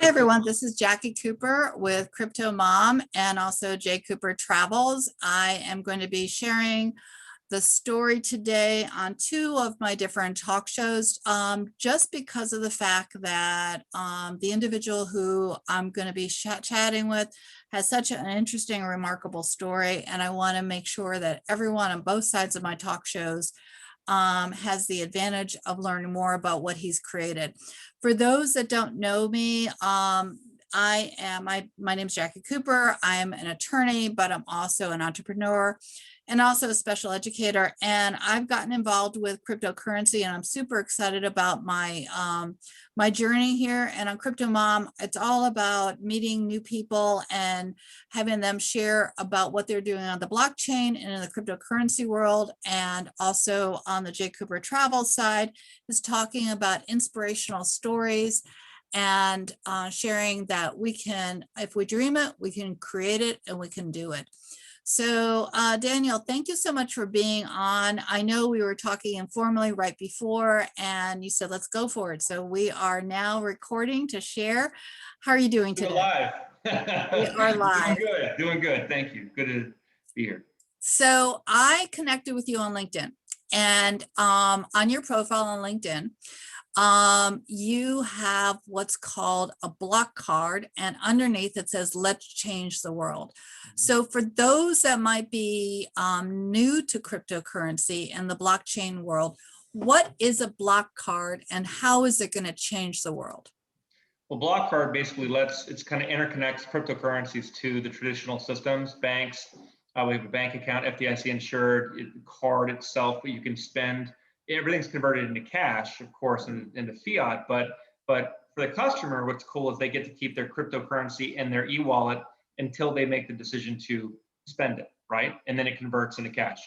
everyone, this is Jacqui Cooper with CryptoMom and also JCooperTravels. I am going to be sharing the story today on two of my different talk shows, just because of the fact that the individual who I'm going to be chatting with has such an interesting, remarkable story, and I want to make sure that everyone on both sides of my talk shows has the advantage of learning more about what he's created. For those that don't know me, my name is Jacqui Cooper. I'm an attorney, but I'm also an entrepreneur and also a special educator. And I've gotten involved with cryptocurrency, and I'm super excited about my my journey here. And on CryptoMom, it's all about meeting new people and having them share about what they're doing on the blockchain and in the cryptocurrency world. And also on the JCooperTravels side is talking about inspirational stories and sharing that we can, if we dream it, we can create it and we can do it. So Daniel, thank you so much for being on. I know we were talking informally right before and you said, let's go for it. So we are now recording to share. How are you doing today? We're live. We are live. Doing good. Thank you. Good to be here. So I connected with you on LinkedIn, and on your profile on LinkedIn, you have what's called a Blockcard, and underneath it says, let's change the world. So for those that might be new to cryptocurrency and the blockchain world, what is a Blockcard and how is it going to change the world? Well, Blockcard basically it kind of interconnects cryptocurrencies to the traditional systems, banks. We have a bank account, FDIC insured, the card itself, but you can spend. Everything's converted into cash, of course, into fiat. But for the customer, what's cool is they get to keep their cryptocurrency in their e-wallet until they make the decision to spend it, right? And then it converts into cash.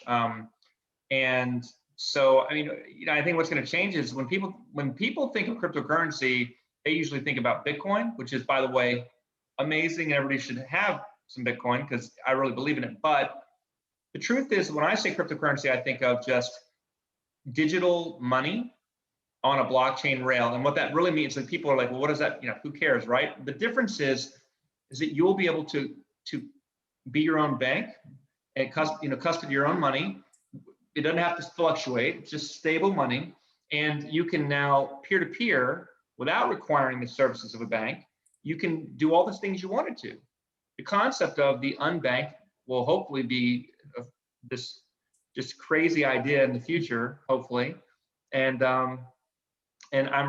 And so, I mean, I think what's going to change is when people think of cryptocurrency, they usually think about Bitcoin, which is, by the way, amazing. Everybody should have some Bitcoin because I really believe in it. But the truth is, when I say cryptocurrency, I think of just digital money on a blockchain rail. And what that really means, like, people are like, well, what is that? Who cares, right? The difference is that you'll be able to be your own bank and custody your own money. It doesn't have to fluctuate. It's just stable money. And you can now peer-to-peer, without requiring the services of a bank, you can do all the things you wanted to. The concept of the unbanked will hopefully be this just crazy idea in the future, hopefully. And I'm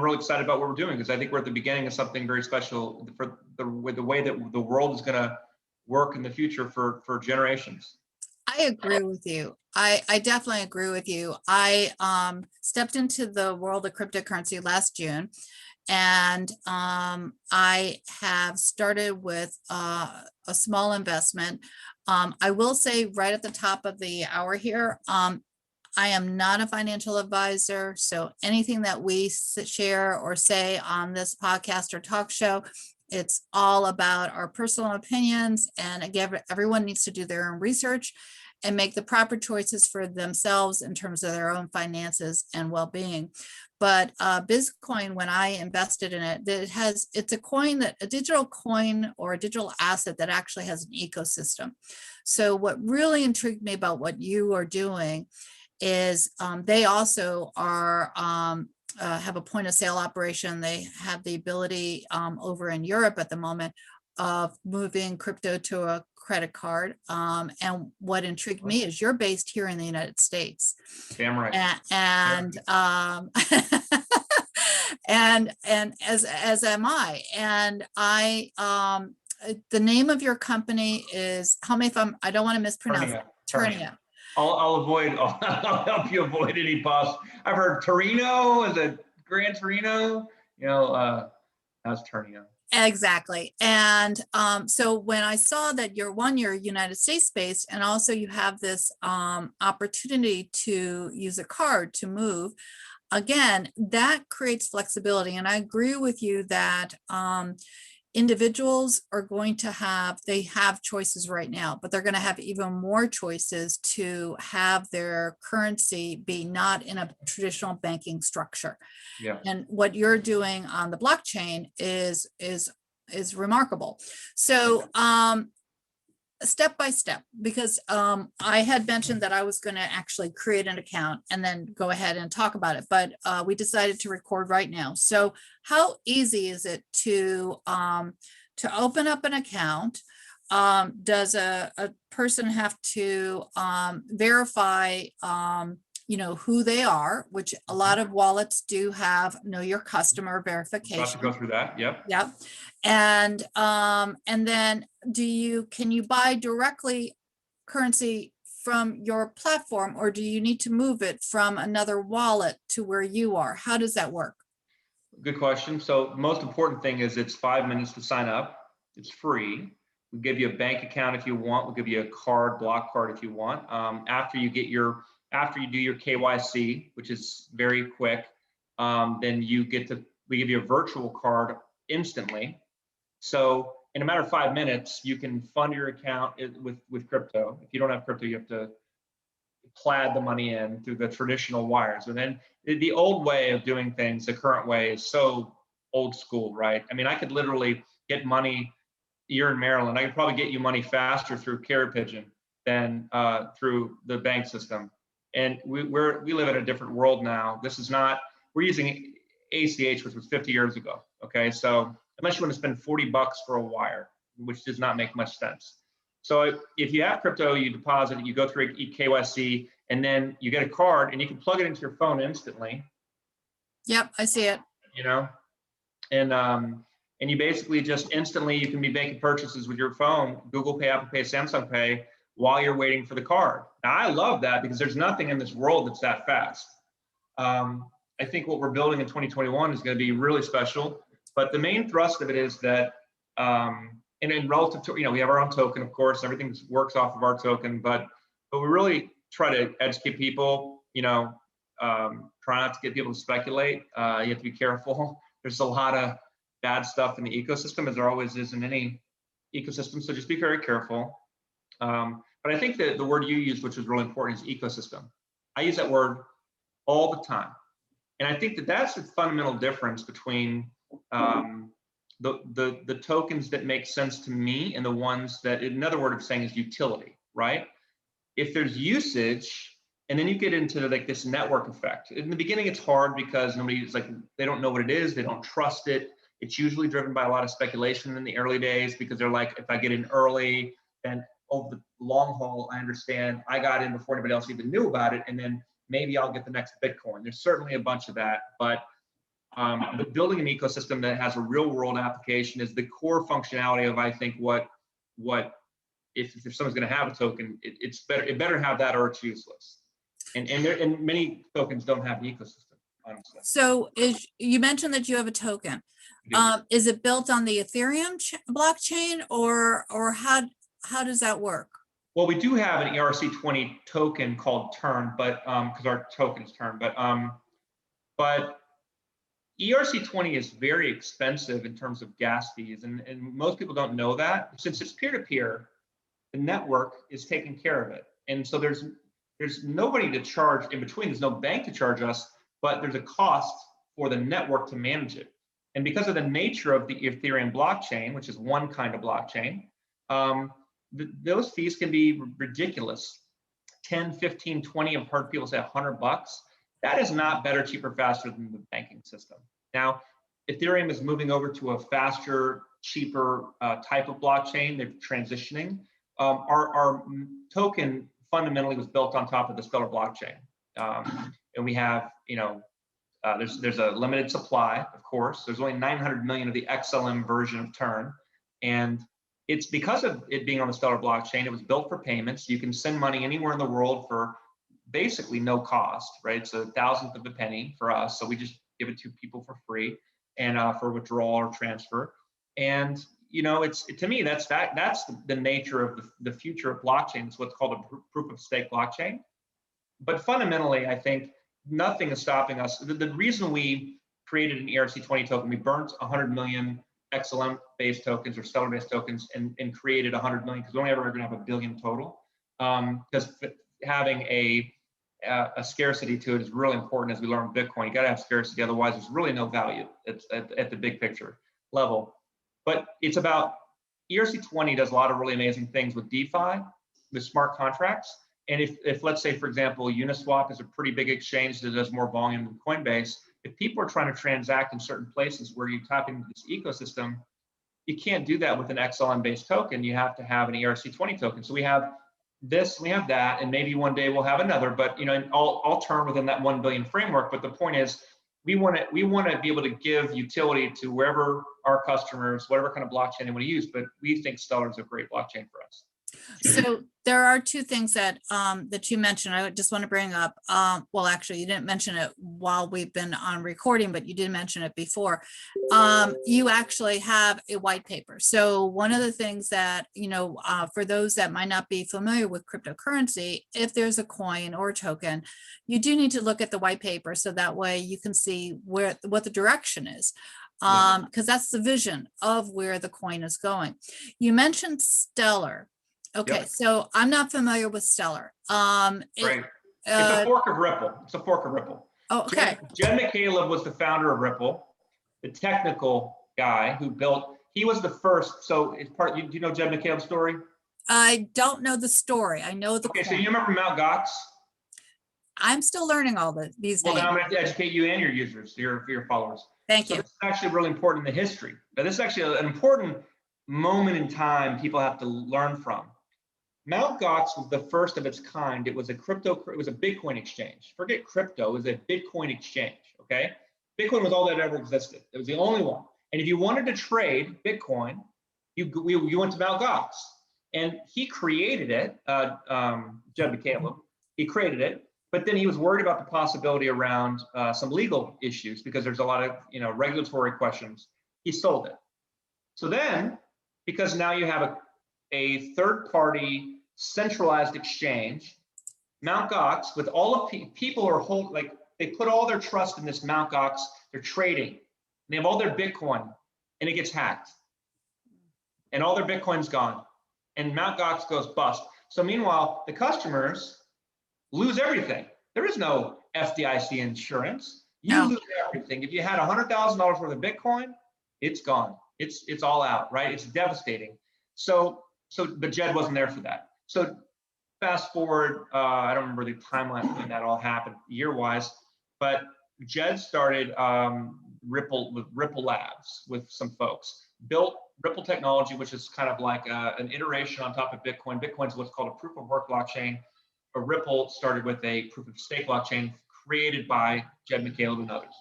really excited about what we're doing because I think we're at the beginning of something very special with the way that the world is going to work in the future for generations. I agree with you. I definitely agree with you. I stepped into the world of cryptocurrency last June, and I have started with a small investment. I will say right at the top of the hour here, I am not a financial advisor, so anything that we share or say on this podcast or talk show, it's all about our personal opinions. And again, everyone needs to do their own research and make the proper choices for themselves in terms of their own finances and well-being. But Bitcoin, when I invested in it, it's a coin, a digital coin or a digital asset that actually has an ecosystem. So what really intrigued me about what you are doing is they also are have a point of sale operation. They have the ability over in Europe at the moment of moving crypto to a credit card. And what intrigued me is you're based here in the United States. Damn right. And and as am I. And the name of your company is, help me if I don't want to mispronounce it. Ternio. I'll help you avoid any possible. I've heard Torino, is it Gran Torino? That's Ternio. Exactly. And so when I saw that you're United States based, and also you have this opportunity to use a card to move, again, that creates flexibility. And I agree with you that individuals are going to have choices right now, but they're going to have even more choices to have their currency be not in a traditional banking structure. Yeah. And what you're doing on the blockchain is is remarkable. So step by step, because I had mentioned that I was going to actually create an account and then go ahead and talk about it, but we decided to record right now. So how easy is it to open up an account? Does a person have to verify who they are, which a lot of wallets do have know your customer About to verification. go through that. Yep. Yep. And then can you buy directly currency from your platform, or do you need to move it from another wallet to where you are? How does that work? Good question. So most important thing is it's 5 minutes to sign up. It's free. We'll give you a bank account if you want. We'll give you a card, Blockcard if you want. After you do your KYC, which is very quick, then we give you a virtual card instantly. So in a matter of 5 minutes, you can fund your account with crypto. If you don't have crypto, you have to plaid the money in through the traditional wires. And then the old way of doing things, the current way, is so old school, right? I mean, I could literally get money. You're in Maryland. I could probably get you money faster through carrier pigeon than through the bank system. And we live in a different world now. We're using ACH, which was 50 years ago. Okay, so unless you want to spend $40 for a wire, which does not make much sense. So if you have crypto, you deposit it, you go through KYC, and then you get a card, and you can plug it into your phone instantly. Yep, I see it. And you basically just instantly, you can be making purchases with your phone, Google Pay, Apple Pay, Samsung Pay, while you're waiting for the card. Now, I love that because there's nothing in this world that's that fast. I think what we're building in 2021 is going to be really special. But the main thrust of it is that, and relative to, we have our own token, of course, everything works off of our token, but we really try to educate people, try not to get people to speculate. You have to be careful. There's a lot of bad stuff in the ecosystem, as there always is in any ecosystem. So just be very careful. But I think that the word you used, which was really important, is ecosystem. I use that word all the time. And I think that that's the fundamental difference between the tokens that make sense to me and the ones that, another word of saying is utility, right? If there's usage, and then you get into like this network effect. In the beginning, it's hard because they don't know what it is, they don't trust it. It's usually driven by a lot of speculation in the early days because they're like, if I get in early, then over the long haul, I understand I got in before anybody else even knew about it, and then maybe I'll get the next Bitcoin. There's certainly a bunch of that, but building an ecosystem that has a real world application is the core functionality of, I think, what if someone's going to have a token, it better have that or it's useless. And many tokens don't have an ecosystem, honestly. So you mentioned that you have a token. Is it built on the Ethereum blockchain, or how does that work? Well, we do have an ERC20 token called Tern, but because our token is Tern, but ERC20 is very expensive in terms of gas fees, and most people don't know that. Since it's peer-to-peer, the network is taking care of it, and so there's nobody to charge in between. There's no bank to charge us, but there's a cost for the network to manage it. And because of the nature of the Ethereum blockchain, which is one kind of blockchain, those fees can be ridiculous. 10, 15, 20, I've heard people say $100. That is not better, cheaper, faster than the banking system. Now, Ethereum is moving over to a faster, cheaper type of blockchain. They're transitioning. Our token fundamentally was built on top of the Stellar blockchain. And we have, there's a limited supply, of course. There's only 900 million of the XLM version of Tern. And it's because of it being on the Stellar blockchain, it was built for payments. You can send money anywhere in the world for basically no cost, right? It's a thousandth of a penny for us. So we just give it to people for free and for withdrawal or transfer. And, to me, that's the nature of the future of blockchain. It's what's called a proof of stake blockchain. But fundamentally, I think nothing is stopping us. The reason we created an ERC20 token, we burnt 100 million XLM-based tokens or Stellar-based tokens and created 100 million, because we're only ever going to have 1 billion total. Because having a scarcity to it is really important. As we learn Bitcoin, you got to have scarcity, otherwise there's really no value at the big picture level. But it's about, ERC20 does a lot of really amazing things with DeFi, with smart contracts. And if let's say, for example, Uniswap is a pretty big exchange that does more volume than Coinbase, if people are trying to transact in certain places where you tap into this ecosystem, you can't do that with an XLM-based token. You have to have an ERC20 token. So we have this, we have that, and maybe one day we'll have another, but all turn within that 1 billion framework. But the point is, we want to be able to give utility to wherever our customers, whatever kind of blockchain they want to use. But we think Stellar is a great blockchain for us. So there are two things that that you mentioned. I just want to bring up. Well, actually, you didn't mention it while we've been on recording, but you did mention it before. You actually have a white paper. So one of the things that, for those that might not be familiar with cryptocurrency, if there's a coin or a token, you do need to look at the white paper so that way you can see what the direction is. Because that's the vision of where the coin is going. You mentioned Stellar. Okay, Yep. So I'm not familiar with Stellar. Right. It's a fork of Ripple. It's a fork of Ripple. Oh, okay. Jed McCaleb was the founder of Ripple, the technical guy who built. He was the first. So it's part. Do you know Jed McCaleb's story? I don't know the story. I know the. Okay, so you remember Mt. Gox? I'm still learning all these names. Well, now I'm going to have to educate you and your users, your followers. Thank you. This is actually really important in the history. Now, this is actually an important moment in time people have to learn from. Mt. Gox was the first of its kind. It was a Bitcoin exchange. Forget crypto, it was a Bitcoin exchange, okay? Bitcoin was all that ever existed. It was the only one. And if you wanted to trade Bitcoin, you went to Mt. Gox. And he created it, Jed McCaleb, he created it, but then he was worried about the possibility around some legal issues because there's a lot of regulatory questions. He sold it. So then, because now you have a third-party centralized exchange, Mt. Gox, with all of people are they put all their trust in this Mt. Gox. They're trading. And they have all their Bitcoin, and it gets hacked, and all their Bitcoin's gone, and Mt. Gox goes bust. So meanwhile, the customers lose everything. There is no FDIC insurance. You lose everything. If you had $100,000 worth of Bitcoin, it's gone. It's all out, right? It's devastating. But Jed wasn't there for that. So fast forward, I don't remember the timeline when that all happened year-wise, but Jed started Ripple Labs with some folks, built Ripple technology, which is kind of like an iteration on top of Bitcoin. Bitcoin's what's called a proof of work blockchain. But Ripple started with a proof of stake blockchain created by Jed McCaleb and others.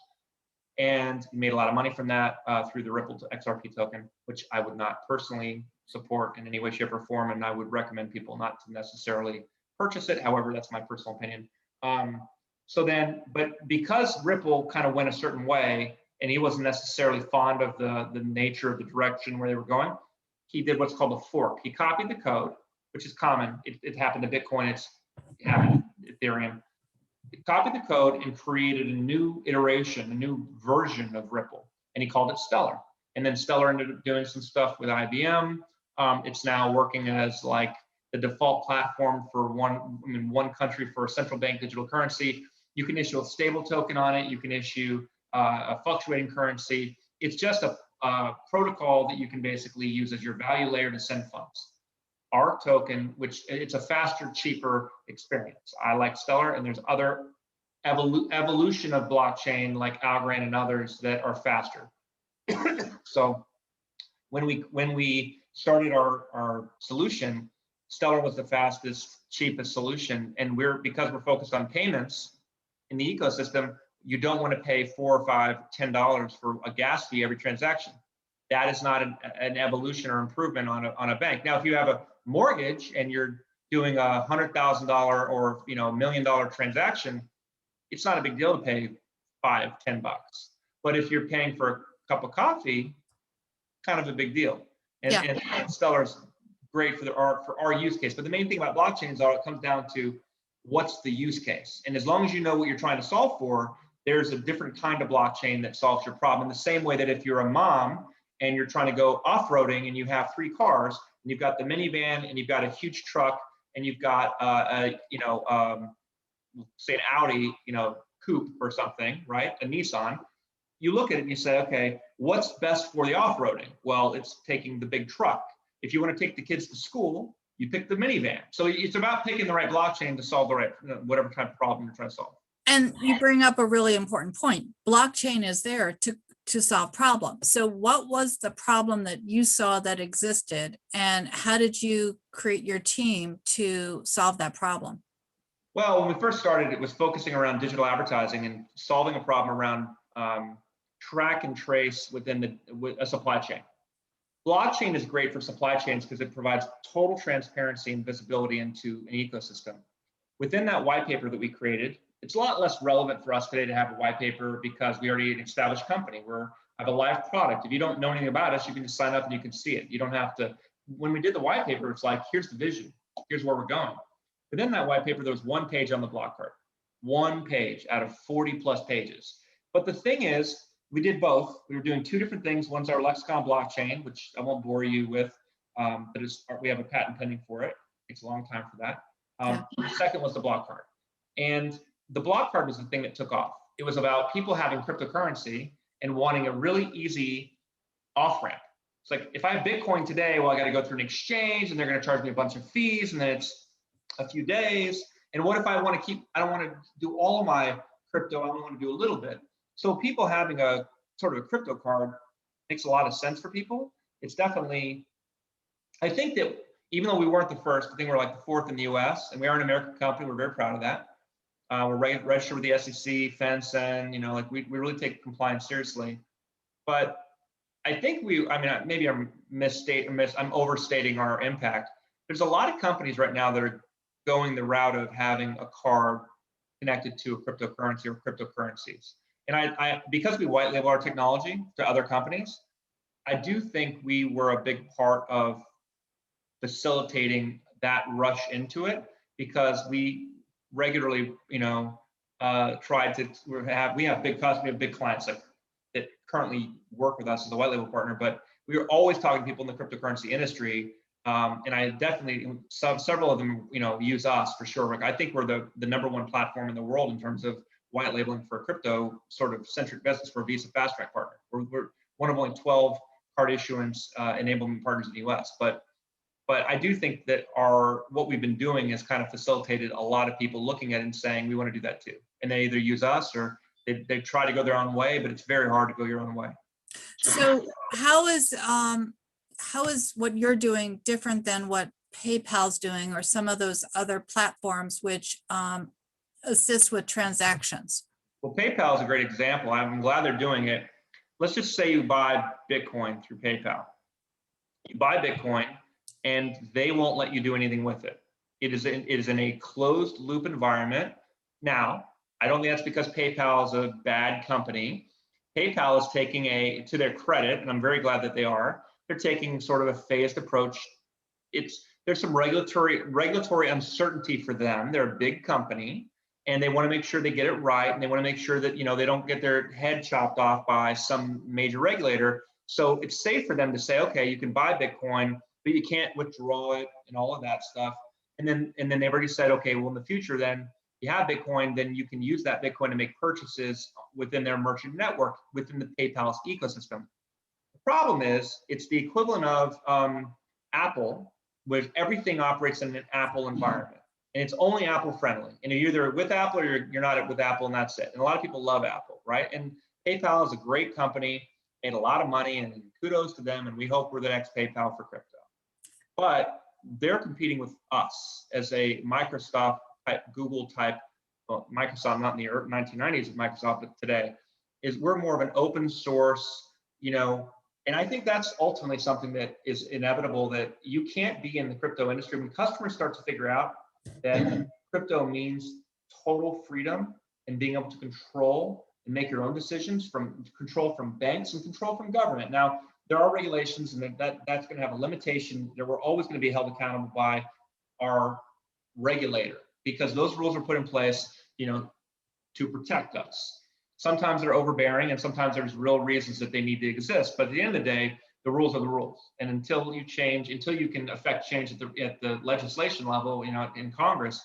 And he made a lot of money from that through the Ripple XRP token, which I would not personally support in any way, shape, or form, and I would recommend people not to necessarily purchase it. However, that's my personal opinion. But because Ripple kind of went a certain way, and he wasn't necessarily fond of the nature of the direction where they were going, he did what's called a fork. He copied the code, which is common. It happened to Bitcoin. It happened to Ethereum. He copied the code and created a new iteration, a new version of Ripple, and he called it Stellar. And then Stellar ended up doing some stuff with IBM. It's now working as like the default platform for one country for a central bank digital currency. You can issue a stable token on it. You can issue a fluctuating currency. It's just a protocol that you can basically use as your value layer to send funds. Our token, which it's a faster, cheaper experience. I like Stellar, and there's other evolution of blockchain like Algorand and others that are faster. So when we started our solution, Stellar was the fastest, cheapest solution, and because we're focused on payments in the ecosystem, you don't want to pay $4 or $5, $10 for a gas fee every transaction. That is not an evolution or improvement on a bank. Now, if you have a mortgage and you're doing a $100,000 or $1 million transaction, it's not a big deal to pay $5, $10. But if you're paying for a cup of coffee, kind of a big deal. And Stellar's great for our use case. But the main thing about blockchain is it comes down to what's the use case. And as long as you know what you're trying to solve for, there's a different kind of blockchain that solves your problem. In the same way that if you're a mom and you're trying to go off-roading and you have 3 cars, and you've got the minivan and you've got a huge truck and you've got say an Audi, coupe or something, right? A Nissan. you look at it and you say, okay, what's best for the off-roading? Well, it's taking the big truck. If you want to take the kids to school, you pick the minivan. So it's about picking the right blockchain to solve the right, whatever type of problem you're trying to solve. And you bring up a really important point. Blockchain is there to solve problems. So what was the problem that you saw that existed, and how did you create your team to solve that problem? Well, when we first started, it was focusing around digital advertising and solving a problem around track and trace within a supply chain. Blockchain is great for supply chains because it provides total transparency and visibility into an ecosystem. Within that white paper that we created, it's a lot less relevant for us today to have a white paper because we already an established company. We have a live product. If you don't know anything about us, you can just sign up and you can see it. You don't have to. When we did the white paper, it's like, here's the vision. Here's where we're going. Within that white paper, there was one page on the Blockcard. One page out of 40 plus pages. But the thing is, we did both. We were doing two different things. One's our lexicon blockchain, which I won't bore you with, but we have a patent pending for it. It takes a long time for that. The second was the Blockcard. And the Blockcard was the thing that took off. It was about people having cryptocurrency and wanting a really easy off-ramp. It's like, if I have Bitcoin today, well, I got to go through an exchange and they're going to charge me a bunch of fees, and then it's a few days. And what if I want to I don't want to do all of my crypto, I only want to do a little bit. So people having a sort of a crypto card makes a lot of sense for people. It's definitely, I think that even though we weren't the first, I think we're like the fourth in the US, and we are an American company, we're very proud of that. We're registered with the SEC, FinCEN, like we really take compliance seriously. But I think maybe I'm overstating our impact. There's a lot of companies right now that are going the route of having a card connected to a cryptocurrency or cryptocurrencies. And I because we white label our technology to other companies, I do think we were a big part of facilitating that rush into it, because we regularly, tried to we have big customers, we have big clients that currently work with us as a white label partner, but we were always talking to people in the cryptocurrency industry. And I definitely, several of them, use us for sure. Like, I think we're the number one platform in the world in terms of white labeling for a crypto sort of centric business for a Visa Fast Track partner. We're one of only 12 card issuance enablement partners in the US. But I do think that what we've been doing has kind of facilitated a lot of people looking at it and saying, we want to do that too. And they either use us or they try to go their own way, but it's very hard to go your own way. So how is what you're doing different than what PayPal's doing or some of those other platforms which assist with transactions? Well, PayPal is a great example. I'm glad they're doing it. Let's just say you buy Bitcoin through PayPal. You buy Bitcoin and they won't let you do anything with it. It is in a closed loop environment. Now, I don't think that's because PayPal is a bad company. PayPal is taking to their credit, and I'm very glad that they are, they're taking sort of a phased approach. There's some regulatory uncertainty for them. They're a big company, and they want to make sure they get it right, and they want to make sure that they don't get their head chopped off by some major regulator. So it's safe for them to say, okay, you can buy Bitcoin, but you can't withdraw it and all of that stuff. And then they've already said, okay, well, in the future, then you have Bitcoin, then you can use that Bitcoin to make purchases within their merchant network, within the PayPal's ecosystem. The problem is, it's the equivalent of Apple, where everything operates in an Apple environment. And it's only Apple friendly. And you're either with Apple or you're not with Apple, and that's it. And a lot of people love Apple, right? And PayPal is a great company, made a lot of money, and kudos to them. And we hope we're the next PayPal for crypto. But they're competing with us as a Microsoft type, Google type, well, Microsoft, not in the 1990s of Microsoft, but today, is we're more of an open source, and I think that's ultimately something that is inevitable, that you can't be in the crypto industry when customers start to figure out that crypto means total freedom and being able to control and make your own decisions, from control from banks and control from government. Now, there are regulations, and that's going to have a limitation. We're always going to be held accountable by our regulator, because those rules are put in place, to protect us. Sometimes they're overbearing, and sometimes there's real reasons that they need to exist. But at the end of the day, the rules are the rules. And until you can affect change at the legislation level, in Congress,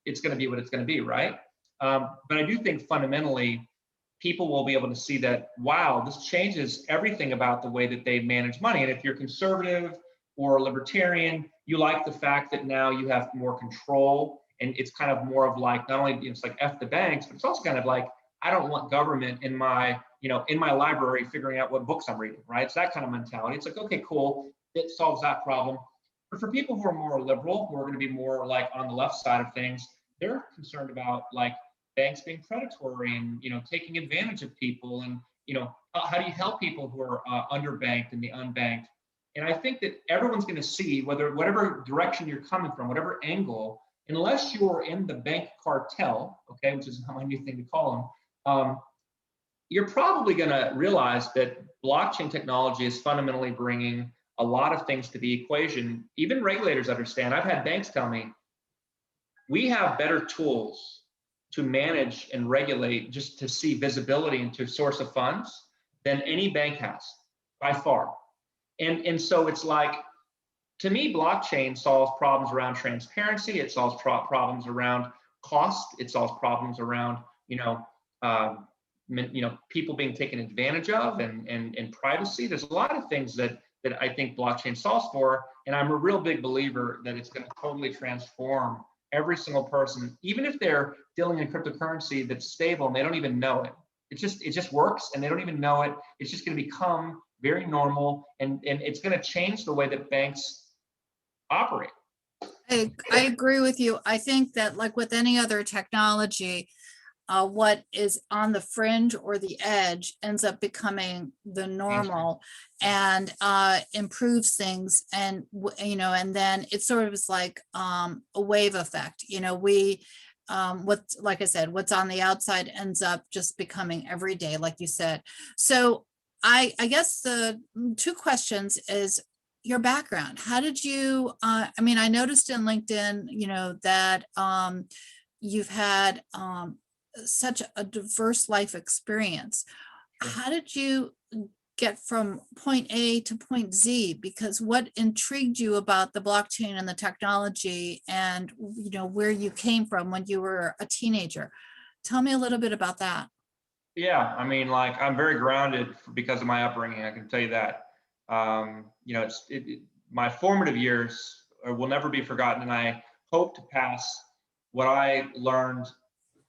it's going to be what it's going to be, right? But I do think fundamentally, people will be able to see that, wow, this changes everything about the way that they manage money. And if you're conservative or libertarian, you like the fact that now you have more control, and it's kind of more of like, not only it's like F the banks, but it's also kind of like, I don't want government in my, in my library figuring out what books I'm reading, right? It's that kind of mentality. It's like, okay, cool, it solves that problem. But for people who are more liberal, who are going to be more like on the left side of things, they're concerned about like banks being predatory and taking advantage of people, and how do you help people who are underbanked and the unbanked. And I think that everyone's going to see, whatever direction you're coming from, whatever angle, unless you're in the bank cartel, okay, which is my new thing to call them, you're probably going to realize that blockchain technology is fundamentally bringing a lot of things to the equation. Even regulators understand. I've had banks tell me, we have better tools to manage and regulate, just to see visibility into source of funds, than any bank has by far. And so it's like, to me, blockchain solves problems around transparency. It solves problems around cost. It solves problems around, people being taken advantage of, and privacy. There's a lot of things that I think blockchain solves for. And I'm a real big believer that it's going to totally transform every single person, even if they're dealing in cryptocurrency that's stable and they don't even know it. It just works and they don't even know it. It's just going to become very normal, and it's going to change the way that banks operate. I agree with you. I think that, like with any other technology, what is on the fringe or the edge ends up becoming the normal, and improves things. And and then it sort of is like a wave effect. Like I said, what's on the outside ends up just becoming everyday, like you said. So I guess the two questions is your background. How did you, I noticed in LinkedIn, that you've had such a diverse life experience. How did you get from point A to point Z? Because what intrigued you about the blockchain and the technology, and where you came from when you were a teenager? Tell me a little bit about that. Yeah, I'm very grounded because of my upbringing. I can tell you that. My formative years will never be forgotten, and I hope to pass what I learned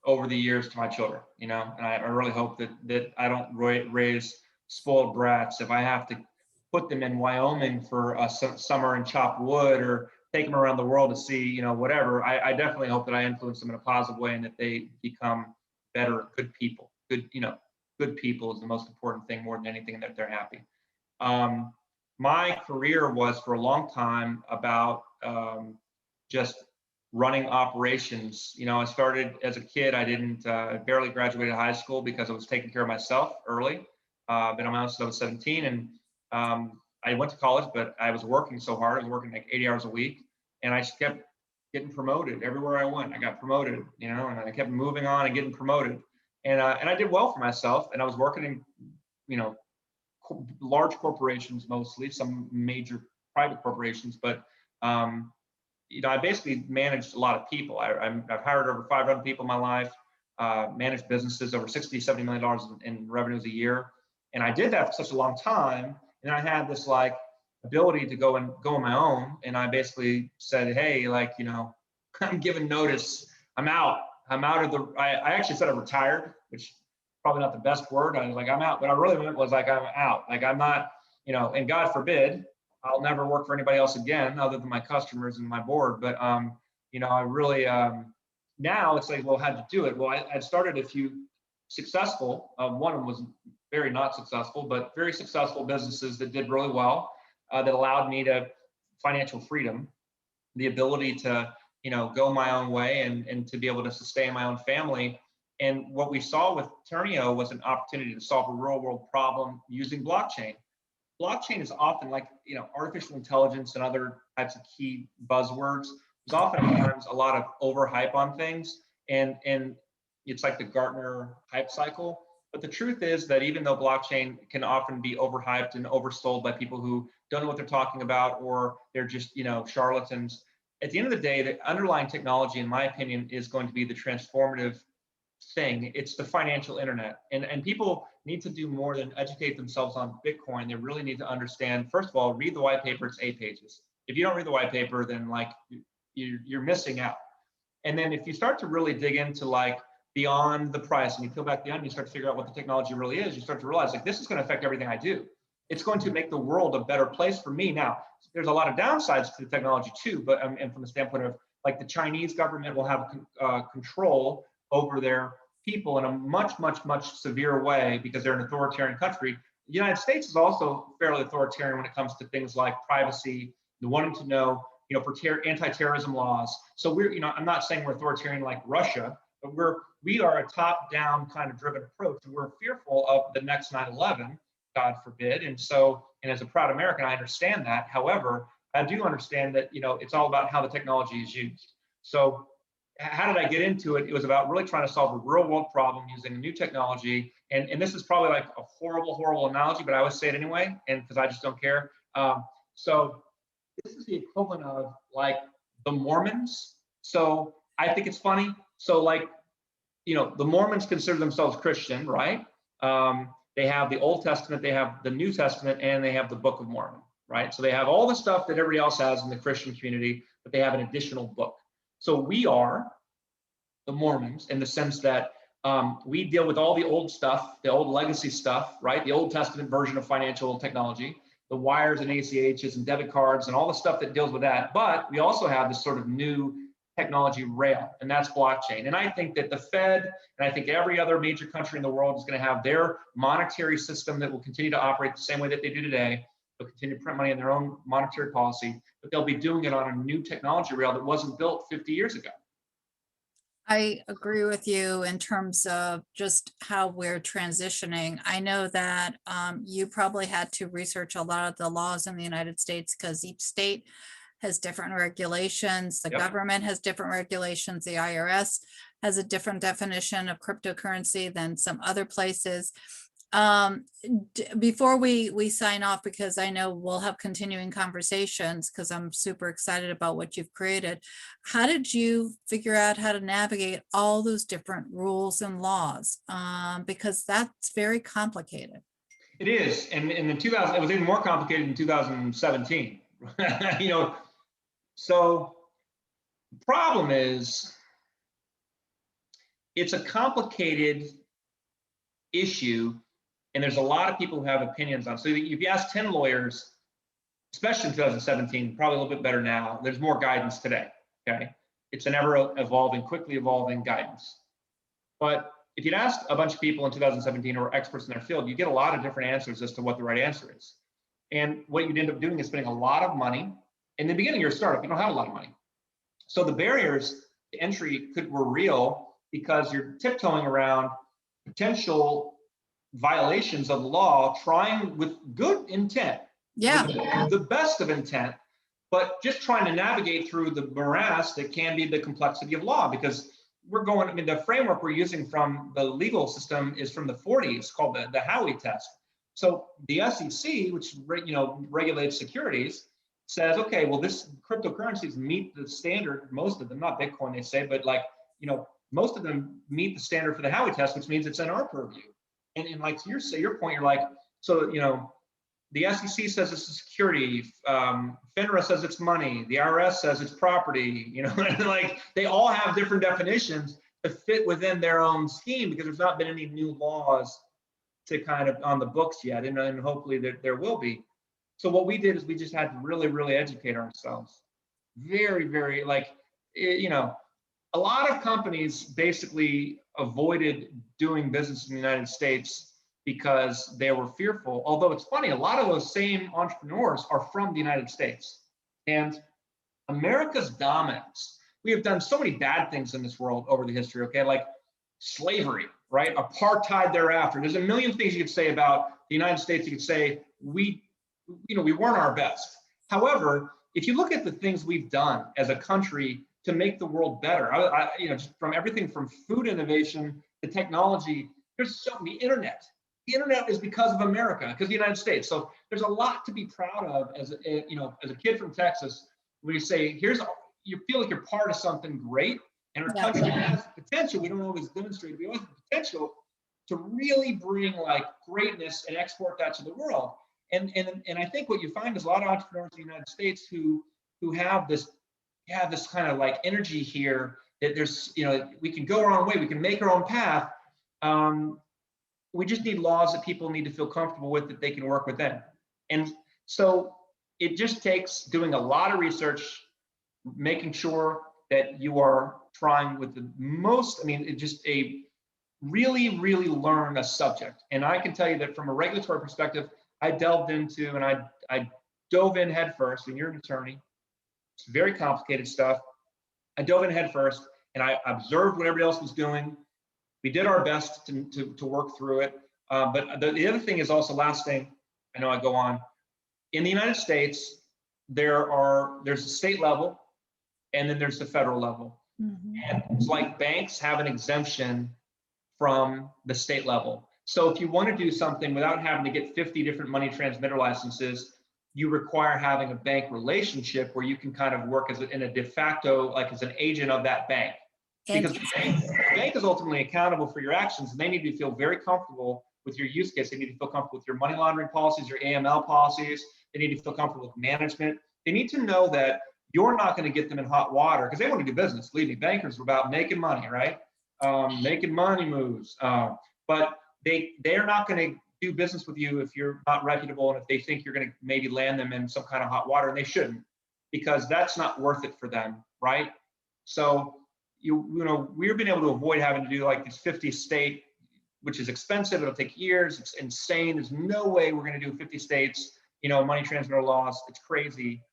over the years to my children. And I really hope that I don't raise spoiled brats. If I have to put them in Wyoming for a summer and chop wood, or take them around the world to see, whatever, I definitely hope that I influence them in a positive way, and that they become better, good people. Good people is the most important thing, more than anything, that they're happy. My career was for a long time about just running operations. I started as a kid. I barely graduated high school because I was taking care of myself early. Been on my own since I was 17, and I went to college, but I was working so hard. I was working like 80 hours a week, and I just kept getting promoted everywhere I went. I got promoted, and I kept moving on and getting promoted. And I did well for myself, and I was working in, large corporations, mostly some major private corporations, but I basically managed a lot of people. I've hired over 500 people in my life, managed businesses over $60, $70 million in revenues a year, and I did that for such a long time. And I had this like ability to go on my own, and I basically said, hey, I'm giving notice. I'm out. I actually said I retired, which probably not the best word. I was like, I'm out. But I really meant was like, I'm out. Like, I'm not, and God forbid, I'll never work for anybody else again other than my customers and my board. But, I really, now it's like, well, how'd you do it? Well, I started a few successful, one of them was very not successful, but very successful businesses that did really well, that allowed me to financial freedom, the ability to, go my own way, and to be able to sustain my own family. And what we saw with Ternio was an opportunity to solve a real world problem using blockchain. Blockchain is often like, artificial intelligence and other types of key buzzwords. There's oftentimes a lot of overhype on things, and it's like the Gartner hype cycle. But the truth is that even though blockchain can often be overhyped and oversold by people who don't know what they're talking about, or they're just, charlatans, at the end of the day, the underlying technology, in my opinion, is going to be the transformative thing. It's the financial internet. And people need to do more than educate themselves on Bitcoin. They really need to understand, first of all, read the white paper. It's 8 pages. If you don't read the white paper, then like you're missing out. And then if you start to really dig into like beyond the price and you peel back the onion, you start to figure out what the technology really is, you start to realize like this is going to affect everything I do. It's going to make the world a better place for me. Now, there's a lot of downsides to the technology too, but and from the standpoint of like the Chinese government will have control over their people in a much, much, much severe way because they're an authoritarian country. The United States is also fairly authoritarian when it comes to things like privacy, the wanting to know, you know, for anti-terrorism laws. So we're, you know, I'm not saying we're authoritarian like Russia, but we are a top-down kind of driven approach, and we're fearful of the next 9/11, God forbid. And so, and as a proud American, I understand that. However, I do understand that, you know, it's all about how the technology is used. So how did I get into it? It was about really trying to solve a real world problem using new technology. And this is probably like a horrible, horrible analogy, but I always say it anyway, and because I just don't care. So this is the equivalent of like the Mormons. So I think it's funny. So like, you know, the Mormons consider themselves Christian, right? They have the Old Testament, they have the New Testament, and they have the Book of Mormon, right? So they have all the stuff that everybody else has in the Christian community, but they have an additional book. So we are the Mormons in the sense that we deal with all the old stuff, the old legacy stuff, right? The Old Testament version of financial technology, the wires and ACHs and debit cards and all the stuff that deals with that. But we also have this sort of new technology rail, and that's blockchain. And I think that the Fed, and I think every other major country in the world is going to have their monetary system that will continue to operate the same way that they do today. They'll continue to print money in their own monetary policy, but they'll be doing it on a new technology rail that wasn't built 50 years ago. I agree with you in terms of just how we're transitioning. I know that you probably had to research a lot of the laws in the United States because each state has different regulations. The Yep. government has different regulations. The IRS has a different definition of cryptocurrency than some other places. Before we sign off, because I know we'll have continuing conversations because I'm super excited about what you've created. How did you figure out how to navigate all those different rules and laws? Because that's very complicated. It is, and in the 2000, it was even more complicated in 2017. You know, so the problem is it's a complicated issue, and there's a lot of people who have opinions on. So if you ask 10 lawyers, especially in 2017, probably a little bit better now, there's more guidance today, okay? It's an ever evolving, quickly evolving guidance. But if you'd ask a bunch of people in 2017 who are experts in their field, you get a lot of different answers as to what the right answer is. And what you'd end up doing is spending a lot of money. In the beginning of your startup, you don't have a lot of money. So the barriers to entry were real because you're tiptoeing around potential violations of the law, trying with good intent, the best of intent, but just trying to navigate through the morass that can be the complexity of law. Because we're going, I mean, the framework we're using from the legal system is from the 40s, called the Howey test. So the SEC, which regulates securities, says, okay, well, this cryptocurrencies meet the standard. Most of them, not Bitcoin, they say, but like, most of them meet the standard for the Howey test, which means it's in our purview. And like to your point, you're like, so, the SEC says it's a security, FINRA says it's money, the IRS says it's property, like they all have different definitions to fit within their own scheme because there's not been any new laws to kind of on the books yet, and hopefully there will be. So what we did is we just had to really, really educate ourselves. Very, very, a lot of companies basically avoided doing business in the United States because they were fearful. Although it's funny, a lot of those same entrepreneurs are from the United States. And America's dominance, we have done so many bad things in this world over the history, okay? Like slavery, right? Apartheid thereafter. There's a million things you could say about the United States. You could say we weren't our best. However, if you look at the things we've done as a country to make the world better, just from everything from food innovation to technology, there's so many internet. The internet is because of America, because of the United States. So there's a lot to be proud of as a kid from Texas. When you say, you feel like you're part of something great, And our Yeah. country has potential. We don't always demonstrate it. We always have potential to really bring like greatness and export that to the world. And I think what you find is a lot of entrepreneurs in the United States who have this kind of like energy here that there's, you know, we can go our own way, we can make our own path. We just need laws that people need to feel comfortable with, that they can work within. And so it just takes doing a lot of research, making sure that you are trying with the most, I mean, it just a really, really learn a subject. And I can tell you that from a regulatory perspective, I delved into and I dove in head first, and you're an attorney. It's very complicated stuff. I dove in head first and I observed what everybody else was doing. We did our best to work through it. But the other thing is also, last thing, I know I go on. In the United States, there's a state level and then there's the federal level. Mhm. And it's like banks have an exemption from the state level. So if you want to do something without having to get 50 different money transmitter licenses, you require having a bank relationship where you can kind of work in a de facto, like as an agent of that bank. Because the bank is ultimately accountable for your actions, and they need to feel very comfortable with your use case. They need to feel comfortable with your money laundering policies, your AML policies. They need to feel comfortable with management. They need to know that you're not going to get them in hot water, because they want to do business. Believe me, bankers are about making money, right? Making money moves. But they're not going to do business with you if you're not reputable, and if they think you're going to maybe land them in some kind of hot water, and they shouldn't, because that's not worth it for them, right? So you know, we've been able to avoid having to do like these 50 state, which is expensive. It'll take years. It's insane. There's no way we're going to do 50 states, you know, money transmitter laws. It's crazy.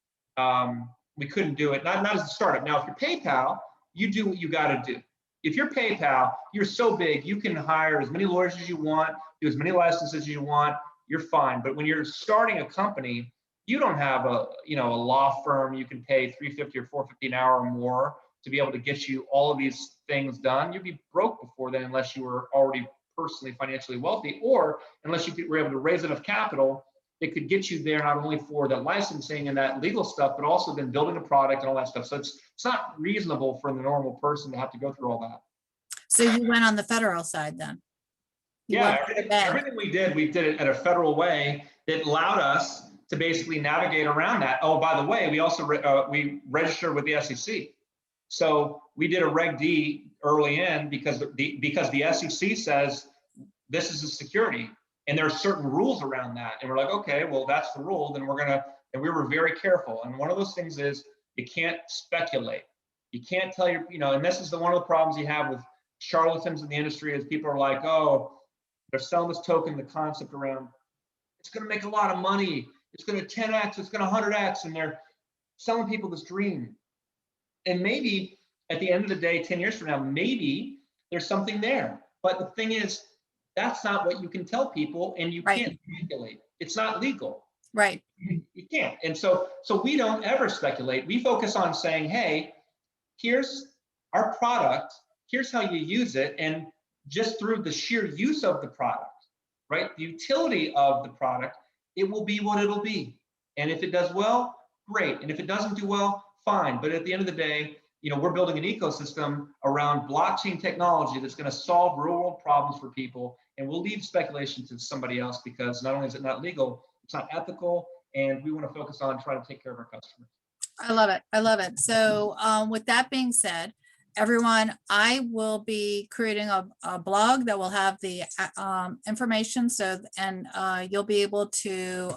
We couldn't do it. Not as a startup. Now, if you're PayPal, you do what you got to do. If you're PayPal, you're so big, you can hire as many lawyers as you want, do as many licenses as you want. You're fine. But when you're starting a company, you don't have a law firm you can pay $350 or $450 an hour or more to be able to get you all of these things done. You'd be broke before then, unless you were already personally financially wealthy, or unless you were able to raise enough capital that could get you there, not only for the licensing and that legal stuff, but also then building a product and all that stuff. So it's not reasonable for the normal person to have to go through all that. So you went on the federal side then? Yeah, everything we did it at a federal way that allowed us to basically navigate around that. Oh, by the way, we also we registered with the SEC. So we did a Reg D early in because the SEC says this is a security, and there are certain rules around that. And we're like, okay, well, that's the rule. Then and we were very careful. And one of those things is you can't speculate. You can't tell and this is one of the problems you have with charlatans in the industry, is people are like, oh, they're selling this token, the concept around, it's going to make a lot of money. It's going to 10X, it's going to 100X. And they're selling people this dream. And maybe at the end of the day, 10 years from now, maybe there's something there. But the thing is, that's not what you can tell people, and you can't speculate. It's not legal. Right. You can't. And so we don't ever speculate. We focus on saying, hey, here's our product. Here's how you use it. And just through the sheer use of the product, right? The utility of the product, it will be what it'll be. And if it does well, great. And if it doesn't do well, fine. But at the end of the day, we're building an ecosystem around blockchain technology that's going to solve real world problems for people. And we'll leave speculation to somebody else, because not only is it not legal, it's not ethical. And we want to focus on trying to take care of our customers. I love it. I love it. So with that being said, everyone, I will be creating a blog that will have the information. And you'll be able to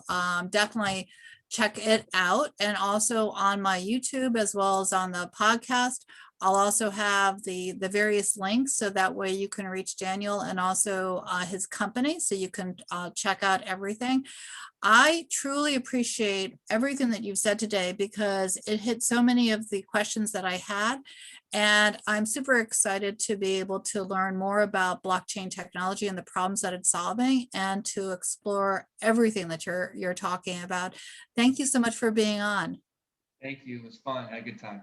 definitely check it out. And also on my YouTube, as well as on the podcast, I'll also have the various links, so that way you can reach Daniel and also his company, so you can check out everything. I truly appreciate everything that you've said today, because it hit so many of the questions that I had. And I'm super excited to be able to learn more about blockchain technology and the problems that it's solving, and to explore everything that you're talking about. Thank you so much for being on. Thank you. It was fun. I had a good time.